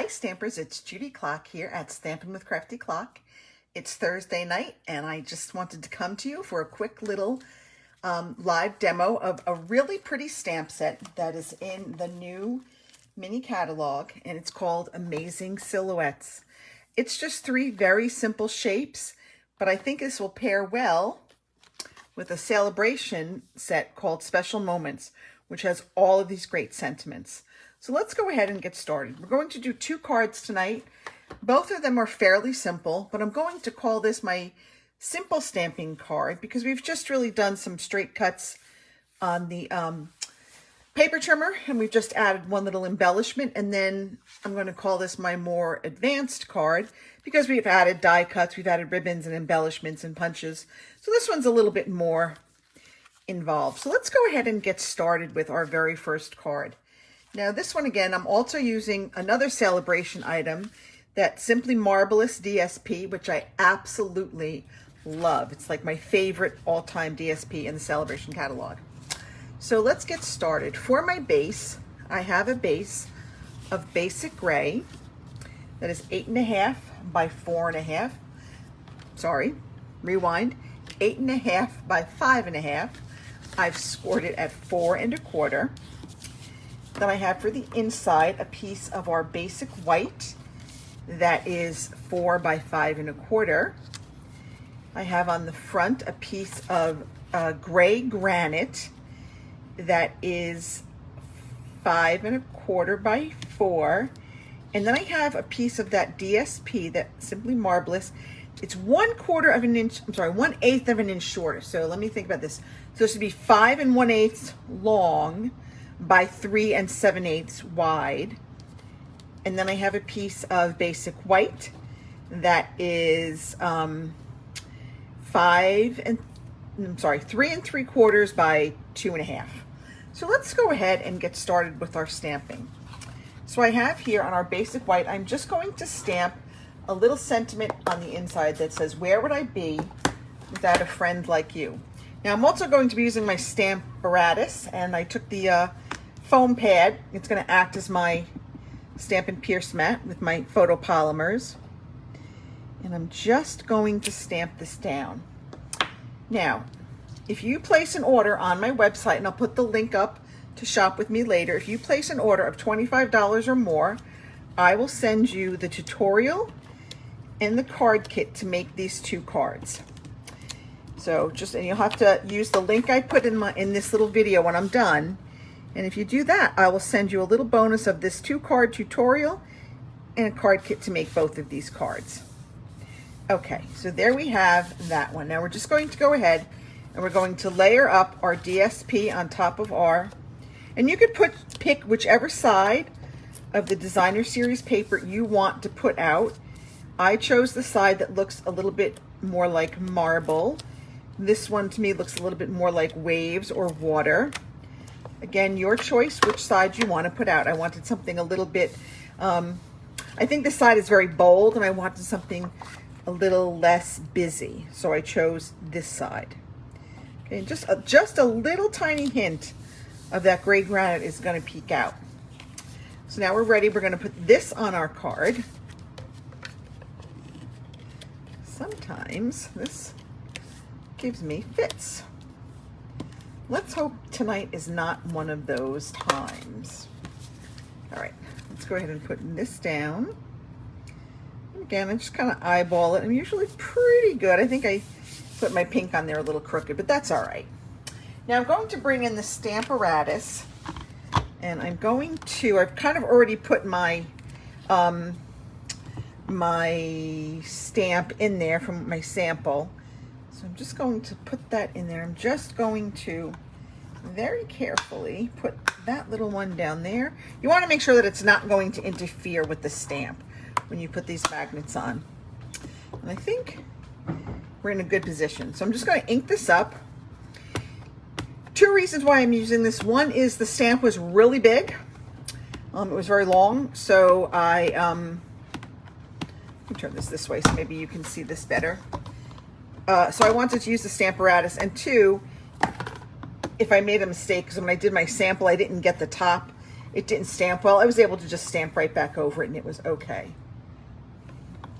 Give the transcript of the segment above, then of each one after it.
Hi Stampers, it's Judy Klock here at Stampin' with Crafty Klock. It's Thursday night and I just wanted to come to you for a quick little live demo of a really pretty stamp set that is in the new mini catalog, and it's called Amazing Silhouettes. It's just three very simple shapes, but I think this will pair well with a celebration set called Special Moments, which has all of these great sentiments. So let's go ahead and get started. We're going to do two cards tonight. Both of them are fairly simple, but I'm going to call this my simple stamping card because we've just really done some straight cuts on the paper trimmer, and we've just added one little embellishment, and then I'm going to call this my more advanced card because we've added die cuts, we've added ribbons and embellishments and punches. So this one's a little bit more involved. So let's go ahead and get started with our very first card. Now this one again, I'm also using another celebration item, that Simply Marvelous DSP, which I absolutely love. It's like my favorite all-time DSP in the celebration catalog. So let's get started. For my base, I have a base of basic gray that is 8.5 by 4.5. Sorry, rewind. 8.5 by 5.5. I've scored it at 4.25. Then I have for the inside a piece of our basic white that is 4 by 5.25. I have on the front a piece of gray granite that is 5.25 by 4. And then I have a piece of that DSP, that Simply Marvelous. It's 1/4 of an inch, I'm sorry, 1/8 of an inch shorter. So let me think about this. So this would be 5 1/8 long by 3 7/8 3 and I have a piece of basic white that is 3 3/4 by 2.5. So let's go ahead and get started with our stamping. So I have here on our basic white, I'm just going to stamp a little sentiment on the inside that says, "Where would I be without a friend like you?" Now I'm also going to be using my Stamparatus, and I took the foam pad. It's going to act as my Stampin' Pierce mat with my photopolymers. And I'm just going to stamp this down. Now, if you place an order on my website, and I'll put the link up to shop with me later, if you place an order of $25 or more, I will send you the tutorial and the card kit to make these two cards. So and you'll have to use the link I put in this little video when I'm done. And if you do that, I will send you a little bonus of this 2-card tutorial and a card kit to make both of these cards. Okay, so there we have that one. Now we're just going to go ahead and we're going to layer up our DSP on top of and you could pick whichever side of the designer series paper you want to put out. I chose the side that looks a little bit more like marble. This one to me looks a little bit more like waves or water. Again, your choice which side you want to put out. I wanted something a little bit, I think this side is very bold, and I wanted something a little less busy. So I chose this side. Okay, just a little tiny hint of that gray granite is going to peek out. So now we're ready. We're going to put this on our card. Sometimes this gives me fits. Let's hope tonight is not one of those times. All right, let's go ahead and put this down. Again, I just kind of eyeball it. I'm usually pretty good. I think I put my pink on there a little crooked, but that's all right. Now I'm going to bring in the Stamparatus, and I've kind of already put my my stamp in there from my sample. So I'm just going to put that in there. I'm just going to very carefully put that little one down there. You want to make sure that it's not going to interfere with the stamp when you put these magnets on. And I think we're in a good position. So I'm just going to ink this up. Two reasons why I'm using this. One is the stamp was really big. It was very long. So let me turn this way so maybe you can see this better. So I wanted to use the Stamparatus, and two, if I made a mistake, because when I did my sample, I didn't get the top it didn't stamp well, I was able to just stamp right back over it and it was okay.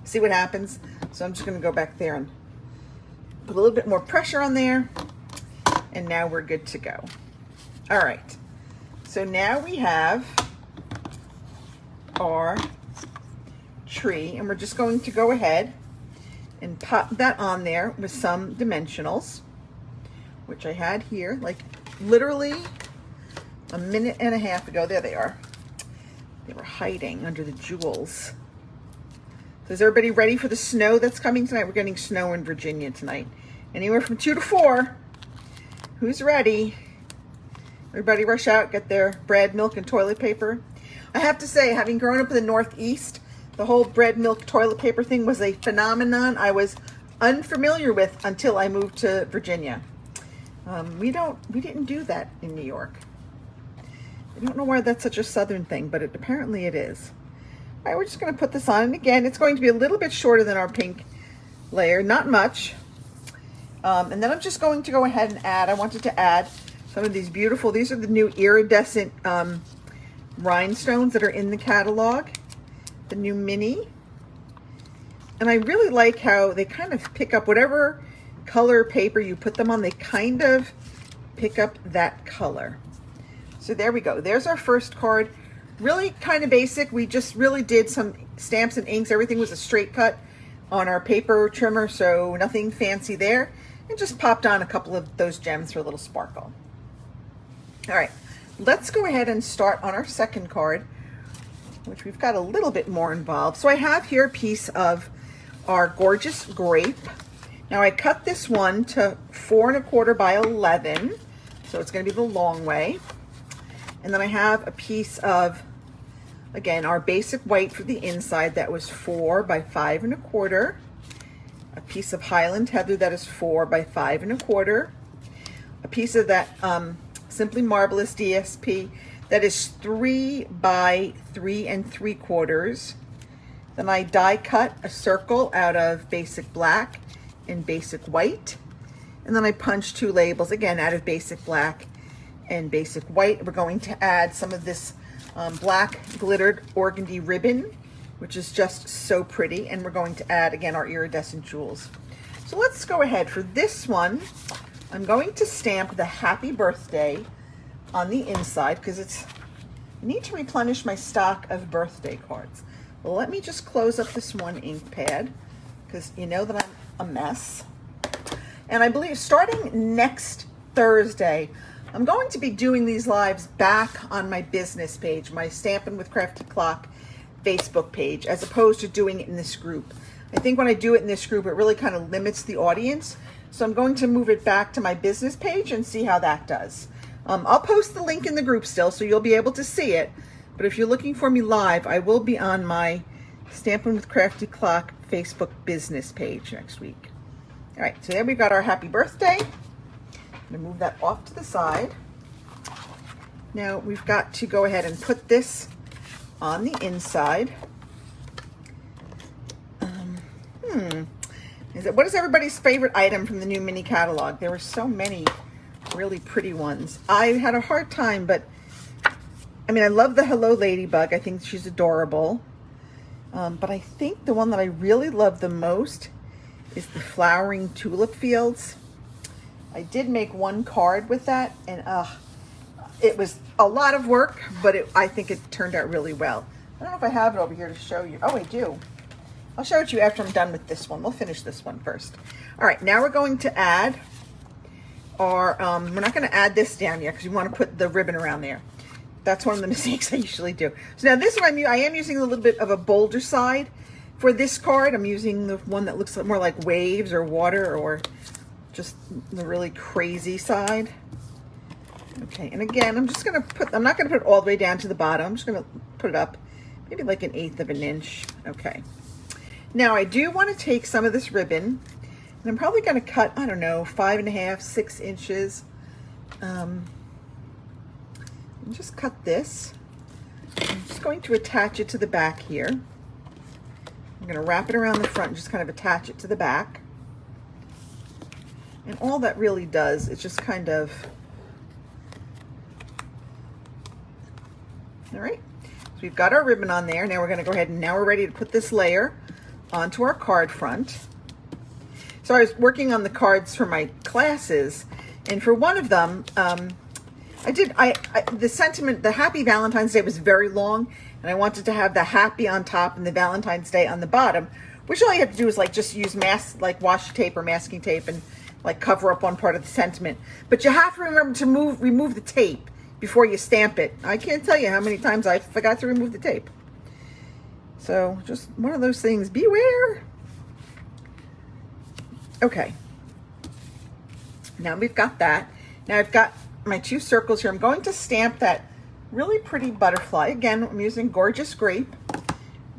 See what happens? So I'm just going to go back there and put a little bit more pressure on there, and now we're good to go. All right, so now we have our tree, and we're just going to go ahead and pop that on there with some dimensionals, which I had here like literally a minute and a half ago. There they are. They were hiding under the jewels. So is everybody ready for the snow that's coming tonight? We're getting snow in Virginia tonight. Anywhere from 2 to 4. Who's ready? Everybody rush out, get their bread, milk, and toilet paper. I have to say, having grown up in the Northeast, the whole bread, milk, toilet paper thing was a phenomenon I was unfamiliar with until I moved to Virginia. We didn't do that in New York. I don't know why that's such a Southern thing, but apparently it is. All right, we're just going to put this on, and again, it's going to be a little bit shorter than our pink layer, not much. And then I'm just going to go ahead and add, I wanted to add some of these beautiful, these are the new iridescent rhinestones that are in the catalog, the new mini. And I really like how they kind of pick up whatever color paper you put them on, they kind of pick up that color. So there we go. There's our first card. Really kind of basic. We just really did some stamps and inks. Everything was a straight cut on our paper trimmer, so nothing fancy there. And just popped on a couple of those gems for a little sparkle. All right, let's go ahead and start on our second card, which we've got a little bit more involved. So I have here a piece of our gorgeous grape. Now I cut this one to 4 1/4 by 11, so it's going to be the long way. And then I have a piece of, again, our basic white for the inside that was 4 by 5 1/4. A piece of Highland Heather that is 4 by 5 1/4. A piece of that Simply Marvelous DSP that is 3 by 3 3/4. Then I die cut a circle out of basic black and basic white. And then I punch 2 labels, again, out of basic black and basic white. We're going to add some of this black glittered organdy ribbon, which is just so pretty. And we're going to add, again, our iridescent jewels. So let's go ahead. For this one, I'm going to stamp the happy birthday on the inside because I need to replenish my stock of birthday cards. Well, let me just close up this one ink pad because you know that I'm a mess. And I believe starting next Thursday, I'm going to be doing these lives back on my business page, my Stampin' with Crafty Klock Facebook page, as opposed to doing it in this group. I think when I do it in this group, it really kind of limits the audience. So I'm going to move it back to my business page and see how that does. I'll post the link in the group still, so you'll be able to see it. But if you're looking for me live, I will be on my Stampin' with Crafty Klock Facebook business page next week. All right, so there we've got our happy birthday. I'm going to move that off to the side. Now we've got to go ahead and put this on the inside. What is everybody's favorite item from the new mini catalog? There were so many really pretty ones. I had a hard time, but I mean, I love the Hello Ladybug. I think she's adorable. But I think the one that I really love the most is the flowering tulip fields. I did make one card with that, and it was a lot of work, but I think it turned out really well. I don't know if I have it over here to show you. Oh, I do. I'll show it to you after I'm done with this one. We'll finish this one first. All right, now we're going to add our, we're not going to add this down yet because we want to put the ribbon around there. That's one of the mistakes I usually do. So now this one, I am using a little bit of a bolder side for this card. I'm using the one that looks more like waves or water or just the really crazy side. Okay, and again, I'm just going to put, I'm not going to put it all the way down to the bottom. I'm just going to put it up maybe like 1/8 of an inch. Okay. Now I do want to take some of this ribbon, and I'm probably going to cut, I don't know, 5 1/2, 6 inches. And just cut this. I'm just going to attach it to the back here. I'm going to wrap it around the front and just kind of attach it to the back. And all that really does is just kind of All right, so we've got our ribbon on there. Now we're going to go ahead and now we're ready to put this layer onto our card front. So I was working on the cards for my classes, and for one of them, the sentiment, the Happy Valentine's Day was very long, and I wanted to have the happy on top and the Valentine's Day on the bottom, which all you have to do is like just use washi tape or masking tape and like cover up one part of the sentiment. But you have to remember to remove the tape before you stamp it. I can't tell you how many times I forgot to remove the tape. So just one of those things, beware. Okay, now we've got that. Now I've got my 2 circles here. I'm going to stamp that really pretty butterfly. Again, I'm using Gorgeous Grape.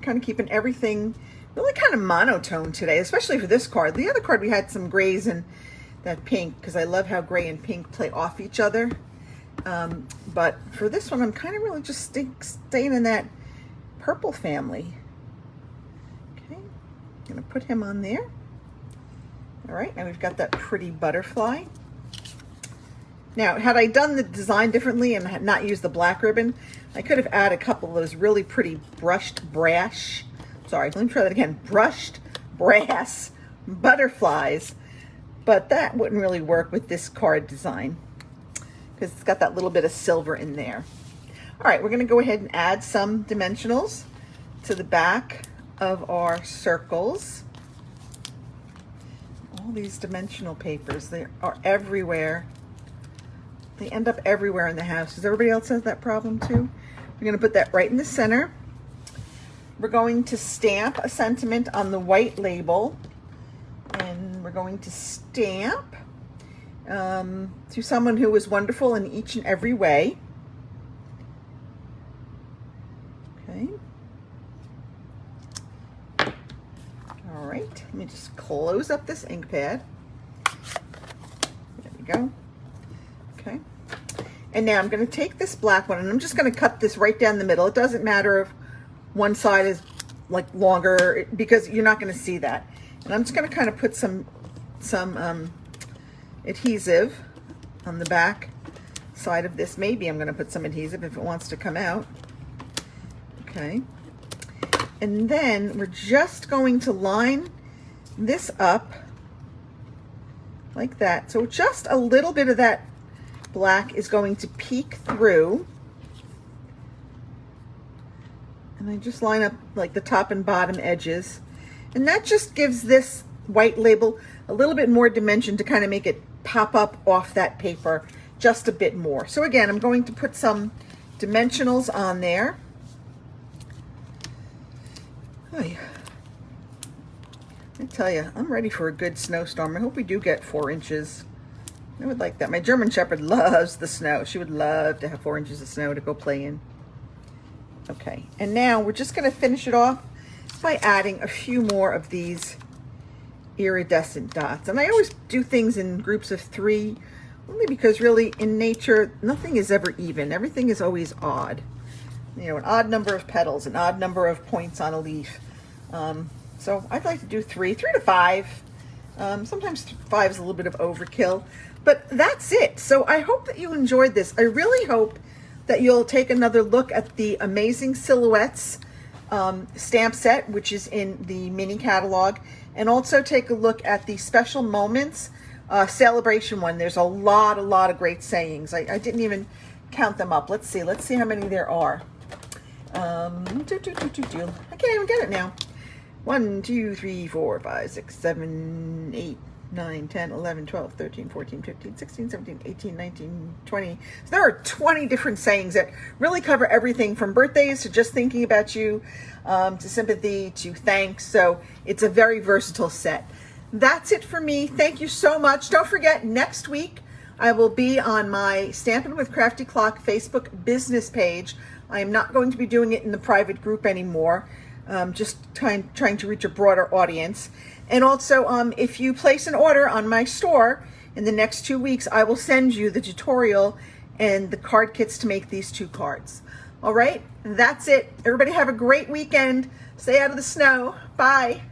Kind of keeping everything really kind of monotone today, especially for this card. The other card we had some grays and that pink, because I love how gray and pink play off each other. But for this one, I'm kind of really just staying in that purple family. Okay, I'm gonna put him on there. All right, now we've got that pretty butterfly. Now, had I done the design differently and had not used the black ribbon, I could have added a couple of those really pretty brushed brass butterflies, but that wouldn't really work with this card design because it's got that little bit of silver in there. All right, we're gonna go ahead and add some dimensionals to the back of our circles. All these dimensional papers, they are everywhere. They end up everywhere in the house. Does everybody else have that problem too? We're going to put that right in the center. We're going to stamp a sentiment on the white label. And we're going to stamp to someone who was wonderful in each and every way. Okay. All right, let me just close up this ink pad. There we go. Okay. And now I'm going to take this black one and I'm just going to cut this right down the middle. It doesn't matter if one side is like longer because you're not going to see that. And I'm just going to kind of put some adhesive on the back side of this. Maybe I'm going to put some adhesive if it wants to come out. Okay. And then we're just going to line this up like that. So just a little bit of that black is going to peek through. And I just line up like the top and bottom edges. And that just gives this white label a little bit more dimension to kind of make it pop up off that paper just a bit more. So again, I'm going to put some dimensionals on there. I tell you, I'm ready for a good snowstorm. I hope we do get 4 inches. I would like that. My German Shepherd loves the snow. She would love to have 4 inches of snow to go play in. Okay, and now we're just going to finish it off by adding a few more of these iridescent dots. And I always do things in groups of 3, only because really in nature, nothing is ever even. Everything is always odd. You know, an odd number of petals, an odd number of points on a leaf. So I'd like to do 3 to 5. Sometimes 5 is a little bit of overkill, but that's it. So I hope that you enjoyed this. I really hope that you'll take another look at the Amazing Silhouettes stamp set, which is in the mini catalog, and also take a look at the Special Moments celebration one. There's a lot of great sayings. I didn't even count them up. Let's see how many there are. I can't even get it now. 1, 2, 3, 4, 5, 6, 7, 8, 9, 10, 11, 12, 13, 14, 15, 16, 17, 18, 19, 20. So there are 20 different sayings that really cover everything from birthdays to just thinking about you, to sympathy, to thanks. So it's a very versatile set. That's it for me. Thank you so much. Don't forget, next week I will be on my Stampin' with Crafty Klock Facebook business page. I am not going to be doing it in the private group anymore. Just trying to reach a broader audience. And also, if you place an order on my store in the next 2 weeks, I will send you the tutorial and the card kits to make these 2 cards. All right, that's it. Everybody have a great weekend. Stay out of the snow. Bye.